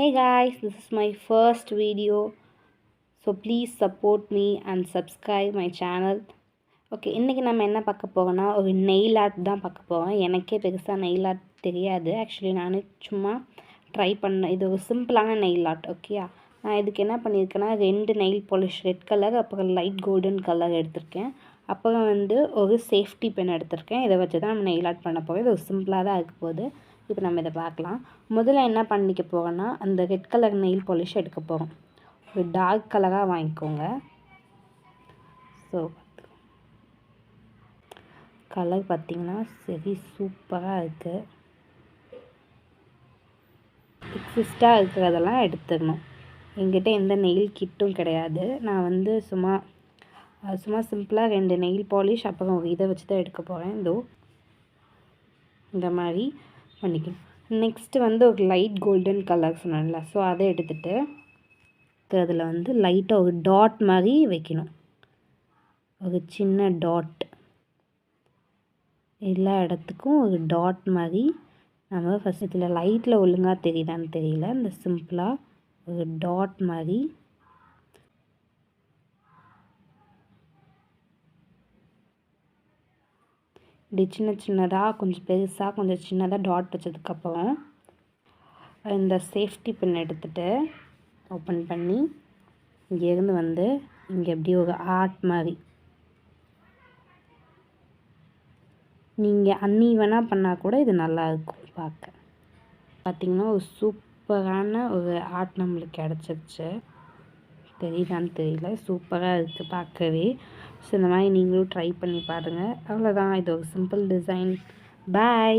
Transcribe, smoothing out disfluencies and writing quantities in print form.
Hey guys, this is my first video, so please support me and subscribe my channel. Okay, இன்றைக்கி நம்ம என்ன பார்க்க போகிறோன்னா ஒரு நெயில் ஆர்ட் தான் பார்க்க போகிறோம். எனக்கே பெருசாக நெயில் ஆர்ட் தெரியாது. ஆக்சுவலி நான் சும்மா ட்ரை பண்ணேன். இது ஒரு சிம்பிளான நெயில் ஆர்ட். ஓகேயா, நான் இதுக்கு என்ன பண்ணியிருக்கேன்னா 2 நெயில் பாலிஷ் ரெட் கலர், அப்புறம் லைட் கோல்டன் கலர் எடுத்திருக்கேன். அப்புறம் ஒரு சேஃப்டி பென் எடுத்திருக்கேன். இதை வச்சு தான் நம்ம நெயில் ஆர்ட் பண்ண போகிறோம். இது ஒரு சிம்பிளாக தான் இருக்க போகுது. இப்போ நம்ம இதை பார்க்கலாம். முதல்ல என்ன பண்ணிக்க போகிறோன்னா அந்த ரெட் கலர் நெயில் பாலிஷ் எடுக்க போகிறோம். ஒரு டார்க் கலராக வாங்கிக்கோங்க. ஸோ கலர் பார்த்திங்கன்னா சரி சூப்பராக இருக்குது. எக்ஸிஸ்டாக இருக்கிறதெல்லாம் எடுத்துடணும். என்கிட்ட எந்த நெயில் கிட்டும் கிடையாது. நான் சும்மா சிம்பிளாக 2 நெயில் பாலிஷ் அப்புறம் இதை வச்சு தான் எடுக்க போகிறேன். இந்த மாதிரி பண்ணிக்கணும். நெக்ஸ்ட்டு ஒரு லைட் கோல்டன் கலர் சொன்னேன்ல, ஸோ அதை எடுத்துகிட்டு அதில் லைட்டாக ஒரு டாட் மாதிரி வைக்கணும். ஒரு சின்ன டாட், எல்லா இடத்துக்கும் ஒரு டாட் மாதிரி நம்ம ஃபஸ்ட் இதில் லைட்டில் ஒழுங்காக தெரியுதான்னு தெரியல. இந்த சிம்பிளாக ஒரு டாட் மாதிரி இப்படி சின்னதாக கொஞ்சம் பெருசாக கொஞ்சம் சின்னதாக டாட் வச்சதுக்கப்புறம் இந்த சேஃப்டி பின் எடுத்துகிட்டு ஓப்பன் பண்ணி இங்கேருந்து இங்கே எப்படி ஒரு ஆர்ட் மாதிரி நீங்கள் அன்ஈவனாக பண்ணால் கூட இது நல்லாயிருக்கும் பார்க்க. பார்த்திங்கன்னா ஒரு சூப்பரான ஒரு ஆர்ட் நம்மளுக்கு கிடச்சிருச்சு. தெரியுதான்னு தெரியல, சூப்பராக இருக்குது பார்க்கவே. ஸோ இந்த மாதிரி நீங்களும் ட்ரை பண்ணி பாருங்கள். அவ்வளோதான், இது ஒரு சிம்பிள் டிசைன். பாய்.